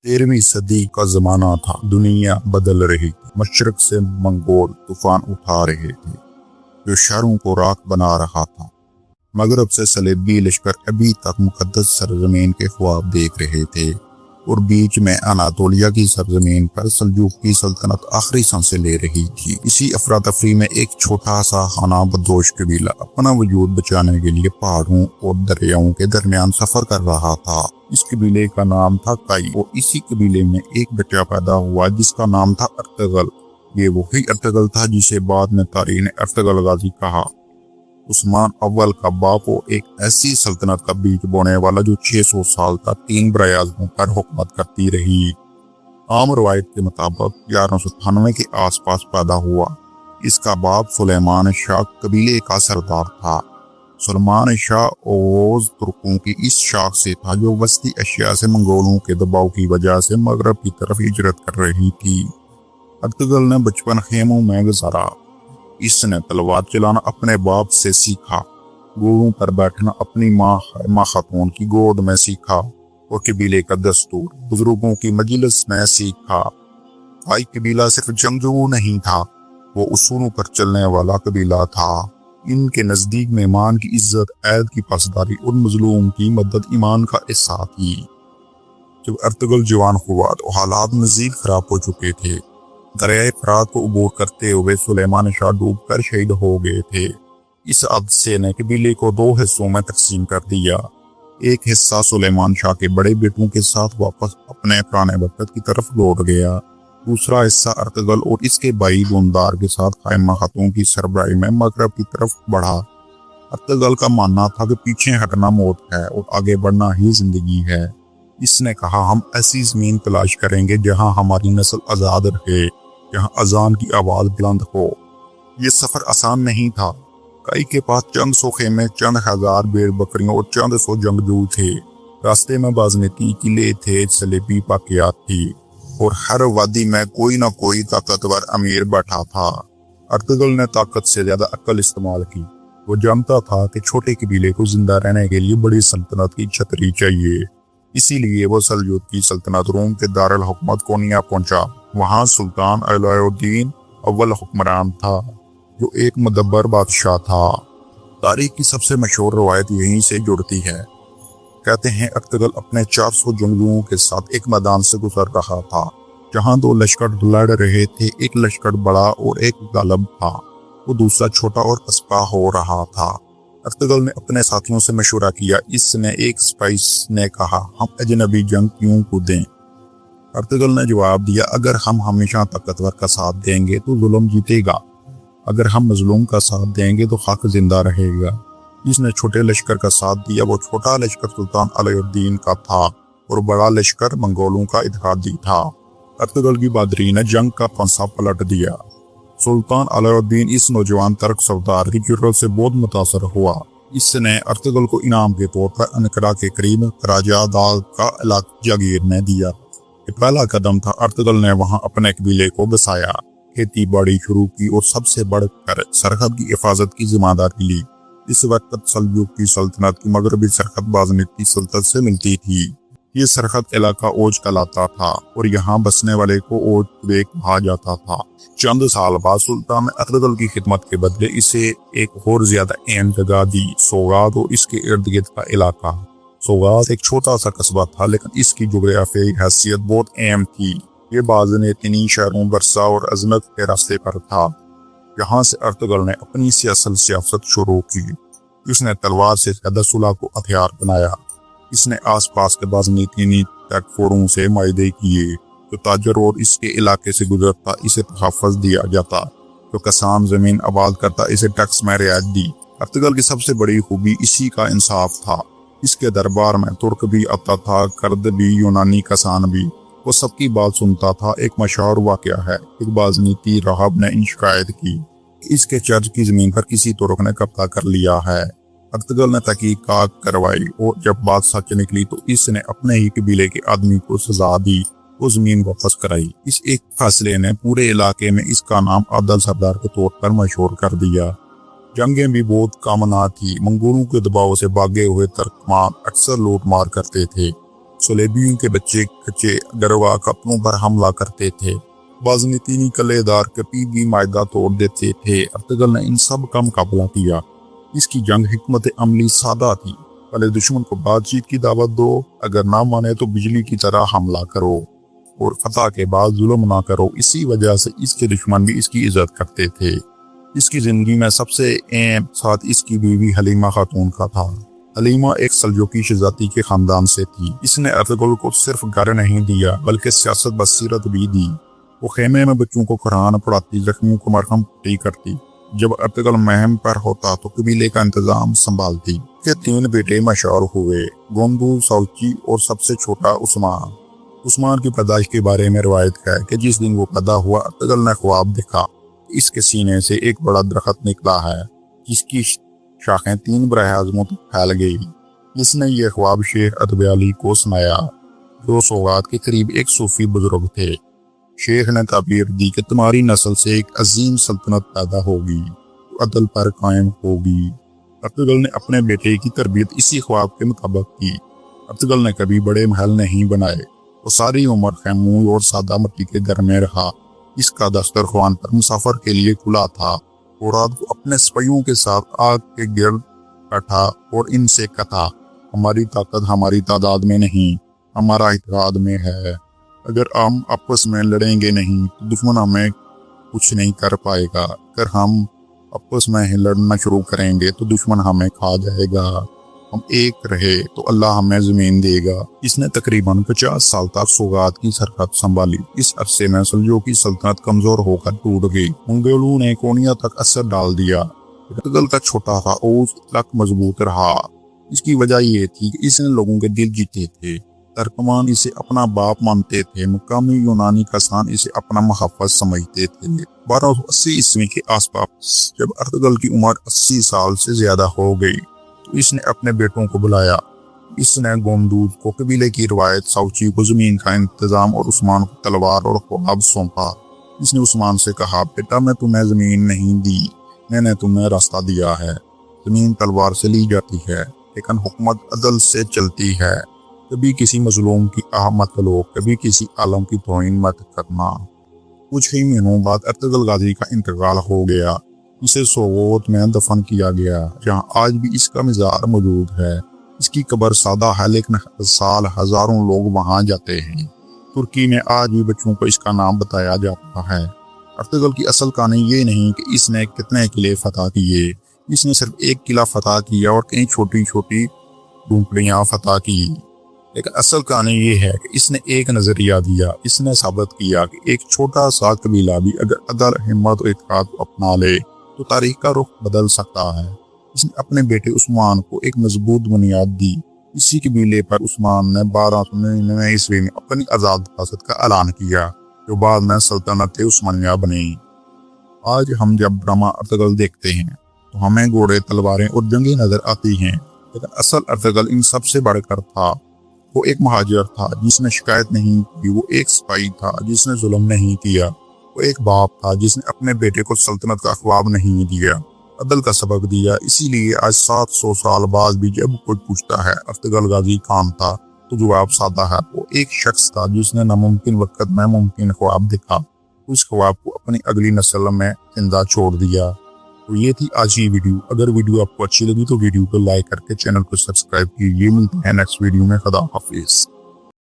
13वीं सदी का जमाना था। दुनिया बदल रही थी। मशरक से मंगोल तूफान उठा रहे थे जो शहरों को राख बना रहा था। मगरब से सलेबी लश्कर अभी तक मुकद्दस सरजमीन के ख्वाब देख रहे थे और बीच में अनातोलिया की सरजमीन पर सल्जूक की सल्तनत आखिरी सांसें ले रही थी। इसी अफरा तफरी में एक छोटा सा खाना बदोश कबीला अपना वजूद बचाने के लिए पहाड़ों और दरियाओं के दरमियान सफर कर रहा था। इस कबीले का नाम था काई और इसी कबीले में एक बच्चा पैदा हुआ जिसका नाम था अर्तगल। ये वही अर्तगल था जिसे बाद में तारीख ने अर्तगल गाजी कहा। उस्मान अव्वल का बाप वो एक ऐसी सल्तनत का बीज बोने वाला जो 600 साल तक 3 बरायाज़मों पर हुकूमत करती रही। आम रवायत के मुताबिक 1198 के आसपास पैदा हुआ। इसका बाप सुलेमान शाह कबीले का सरदार था। सुलेमान शाह ओज तुर्कों की इस शाख से था जो वस्ती एशिया से मंगोलों के दबाव की वजह से मगरब की तरफ हिजरत कर रही थी। अर्तगल ने बचपन खेमों में गुजारा। इसने तलवार चलाना अपने बाप से सीखा, घोड़ों पर बैठना अपनी माँ खातून की गोद में सीखा और कबीले का दस्तूर बुजुर्गों की मजलिस में सीखा। काई कबीला सिर्फ जंगजू नहीं था, वो उसूलों पर चलने वाला कबीला था। इनके नजदीक मेहमान की इज्जत, ऐद की पासदारी और मजलूम की मदद ईमान का हिस्सा थी। जब अर्तगल जवान हुआ तो हालात मजीद खराब हो चुके थे। दरियाए फरात को अबूर करते हुए सुलेमान शाह डूबकर शहीद हो गए थे। इस हादसे ने कबीले को 2 हिस्सों में तकसीम कर दिया। एक हिस्सा सुलेमान शाह के बड़े बेटों के साथ वापस अपने पुराने वक्त की तरफ लौट गया। दूसरा हिस्सा अर्तगल और इसके भाई गुंदार के साथ खाइमा खातून की सरबराही में मगरब की तरफ बढ़ा। अर्तगल का मानना था कि पीछे हटना मौत है और आगे बढ़ना ही जिंदगी है। इसने कहा, हम ऐसी जमीन तलाश करेंगे जहां हमारी नस्ल आजाद रहे, जहां अजान की आवाज बुलंद हो। ये सफर आसान नहीं था। काई के पास चंद सौ खेमे, चंद हजार भेड़ बकरियां और चंद सौ जंगजू थे। रास्ते में बाज़मीती किले थे, सलेबी बाकियात थी और हर वादी में कोई ना कोई ताकतवर अमीर बैठा था। अर्तगल ने ताकत से ज्यादा अक्ल इस्तेमाल की। वो जानता था कि छोटे कबीले को जिंदा रहने के लिए बड़ी सल्तनत की छतरी चाहिए। इसीलिए वो सल्जूक की सल्तनत रोम के दारुल हुकूमत कोनिया पहुंचा। वहां सुल्तान अलाउद्दीन अव्वल हुक्मरान था जो एक मुदब्बर बादशाह था। तारीख की सबसे मशहूर रवायत यहीं से जुड़ती है। कहते हैं अर्तगल अपने 400 जंगजुओं के साथ एक मैदान से गुजर रहा था जहां 2 लश्कर लड़ रहे थे। एक लश्कर बड़ा और एक गालब था, वो दूसरा छोटा और पसपा हो रहा था। अर्तगल ने अपने साथियों से मशवरा किया। इसने एक सिपाही ने कहा, हम अजनबी जंग क्यों कूदें? अर्तगल ने जवाब दिया, अगर हम हमेशा ताकतवर का साथ देंगे तो जुल्म जीतेगा, अगर हम मजलूम का साथ देंगे तो हक जिंदा रहेगा। जिसने छोटे लश्कर का साथ दिया वो छोटा लश्कर सुल्तान अलाउद्दीन का था और बड़ा लश्कर मंगोलों का इत्तेहादी था। अर्तगल की बहादुरी ने जंग का पंसा पलट दिया। सुल्तान अलाउद्दीन इस नौजवान तर्क सरदार की जुर्रत से बहुत मुतासर हुआ। इसने अर्तगल को इनाम के तौर पर अनकरा के करीब कराजादाद का इलाका जागीर में दिया। ये पहला कदम था। अर्तगल ने वहां अपने कबीले को बसाया, खेती बाड़ी शुरू की और सबसे बढ़कर सरहद की हिफाजत की जिम्मेदारी ली। इस वक्त सल्जूक की सल्तनत की मगरबी सरहद बाज़मीती सल्तनत से मिलती थी। ये सरहद इलाका ओज कहलाता था और यहाँ बसने वाले को ओज बेग कहा जाता था। चंद साल बाद सुल्तान ने अर्तगल की खिदमत के बदले इसे एक और ज्यादा अहम जगह दी, सोगाद और इसके इर्द गिर्द का इलाका। सोगाद एक छोटा सा कस्बा था लेकिन इसकी जोग्राफियाई हैसियत बहुत अहम थी। ये बाज़मीती शहरों बरसा और अजमत के रास्ते पर था। यहाँ से अर्तगल ने अपनी सियासत शुरू की। उसने तलवार से ज्यादा सुलह को हथियार बनाया। इसने आसपास के बाज़मीती तकफोरों से मायदे किए। जो ताजर और इसके इलाके से गुजरता इसे तहफ़्फ़ुज़ दिया जाता, जो किसान जमीन आबाद करता इसे टैक्स में रियायत दी। अर्तगल की सबसे बड़ी खूबी इसी का इंसाफ था। इसके दरबार में तुर्क भी आता था, कर्द भी, यूनानी किसान भी, वो सबकी बात सुनता था। एक मशहूर वाक़या है, एक बाज़मीती राहब ने शिकायत की इसके चर्च की जमीन पर किसी तुर्क ने कब्जा कर लिया है। अर्तगल ने तहकीकात करवाई और जब बात सच निकली तो इसने अपने ही कबीले के आदमी को सजा दी, वो जमीन वापस कराई। इस एक फैसले ने पूरे इलाके में इसका नाम आदल सरदार के तौर पर मशहूर कर दिया। जंगें भी बहुत कम ना थी। मंगोलों के दबाव से भागे हुए तुर्कमान अक्सर लूट मार करते थे। सलेबियों के बच्चे कच्चे गरवा कपड़ों पर हमला करते थे। बाज़नीतीनी कलेदार कभी भी मायदा तोड़ देते थे। अर्तुगरुल ने इन सब का मुकाबला किया। इसकी जंग हिकमत अमली सादा थी। पहले दुश्मन को बातचीत की दावत दो, अगर ना माने तो बिजली की तरह हमला करो और फतह के बाद जुल्म ना करो। इसी वजह से इसके दुश्मन भी इसकी इज्जत करते थे। इसकी जिंदगी में सबसे अहम साथ इसकी बीवी हलीमा खातून का था। हलीमा एक सल्जूकी शहजादी के खानदान से थी। इसने अर्तुगरुल को सिर्फ घर नहीं दिया बल्कि सियासत बसीरत भी दी। वो खेमे में बच्चों को कुरान पढ़ाती, जख्मों को मरहम पट्टी करती। जब अर्तुगरुल महम पर होता तो कबीले का इंतजाम संभालती। के 3 बेटे मशहूर हुए, गोंदू, सौची और सबसे छोटा उस्मान। उस्मान की पैदाइश के बारे में रवायत है कि जिस दिन वो पैदा हुआ अर्तुगरुल ने ख्वाब देखा। इसके सीने से एक बड़ा दरख्त निकला है जिसकी शाखें 3 बरह-ए-आज़मों तक फैल गई। इसने ये ख्वाब शेख अतबयाली को सुनाया, जो सौगात के करीब एक सूफी बुजुर्ग थे। शेख ने ताबीर दी कि तुम्हारी नस्ल से एक अजीम सल्तनत पैदा होगी, अदल पर कायम होगी। अर्तुगरुल ने अपने बेटे की तरबियत इसी ख्वाब के मुताबिक की। अर्तुगरुल ने कभी बड़े महल नहीं बनाए, वो सारी उम्र खैमों और सादा मिट्टी के घर में रहा। इसका दस्तरख्वान पर मुसाफिर के लिए खुला था। वो रात को अपने सिपाहियों के साथ आग के गिर्द बैठा और इनसे कहा, हमारी ताकत हमारी तादाद में नहीं, हमारा इत्तेहाद में है। अगर हम आपस में लड़ेंगे नहीं तो दुश्मन हमें कुछ नहीं कर पाएगा। अगर हम आपस में ही लड़ना शुरू करेंगे तो दुश्मन हमें खा जाएगा। हम एक रहे तो अल्लाह हमें जमीन देगा। इसने तकरीबन 50 साल तक सौगात की सरहद संभाली। इस अरसे में सल्जूकी सल्तनत कमजोर होकर टूट गई। मंगोलों ने कोनिया तक असर डाल दिया। अर्तुगरुल का छोटा था और तक मजबूत रहा। इसकी वजह यह थी कि इसने लोगों के दिल जीते थे। तर्कमान इसे अपना बाप मानते थे। मुकामी यूनानी कसान इसे अपना मुहफ़्फ़ज़ समझते थे। 1280 ईस्वी के आसपास जब अर्तुगरुल की उम्र 80 साल से ज्यादा हो गई तो इसने अपने बेटों को बुलाया। इसने गोंदूद को कबीले की रवायत, सौची को जमीन का इंतजाम और उस्मान को तलवार और ख्वाब सौंपा। इसने उस्मान से कहा, बेटा मैं तुम्हें जमीन नहीं दी, मैंने तुम्हें रास्ता दिया है। जमीन तलवार से ली जाती है लेकिन हुकूमत अदल से चलती है। कभी किसी मजलूम की आह मत लो, कभी किसी आलम की तौहीन मत करना। कुछ ही महीनों बाद अर्तुगरुल गाजी का इंतकाल हो गया। इसे सोगोत में दफन किया गया, जहाँ आज भी इसका मज़ार मौजूद है। इसकी कब्र सादा है लेकिन हर साल हजारों लोग वहाँ जाते हैं। तुर्की में आज भी बच्चों को इसका नाम बताया जाता है। अर्तुगरुल की असल कहानी ये नहीं कि इसने कितने किले फतह किए। इसने सिर्फ एक किला फतह किया और कई छोटी छोटी झोंपड़ियाँ फतह की। लेकिन असल कहानी ये है कि इसने एक नजरिया दिया। इसने साबित किया कि एक छोटा सा कबीला भी अगर अदल, हिम्मत और इत्तेहाद को अपना ले तो तारीख का रुख बदल सकता है। इसने अपने बेटे उस्मान को एक मजबूत बुनियाद दी। इसी कबीले पर उस्मान ने 1299 ईस्वी में अपनी आज़ाद रियासत का ऐलान किया, जो बाद में सल्तनत उस्मानिया बनी। आज हम जब ड्रामा अर्तुगरुल देखते हैं तो हमें घोड़े, तलवारें और जंगें नजर आती हैं, लेकिन असल अर्तुगरुल इन सबसे बढ़कर था। वो एक महाजिर था जिसने शिकायत नहीं की। वो एक सिपाही था जिसने जुल्म नहीं किया। वो एक बाप था जिसने अपने बेटे को सल्तनत का ख्वाब नहीं दिया, अदल का सबक दिया। इसीलिए आज 700 साल बाद भी जब कोई पूछता है अर्तुगरुल गाजी कौन था तो जवाब सादा है, वो एक शख्स था जिसने नामुमकिन वक्त में मुमकिन ख्वाब देखा, उस ख्वाब को अपनी अगली नस्ल में जिंदा छोड़ दिया। तो ये थी आज की वीडियो। अगर वीडियो आपको अच्छी लगी तो वीडियो को लाइक करके चैनल को सब्सक्राइब कीजिए। मिलते हैं नेक्स्ट वीडियो में। खुदा हाफिज।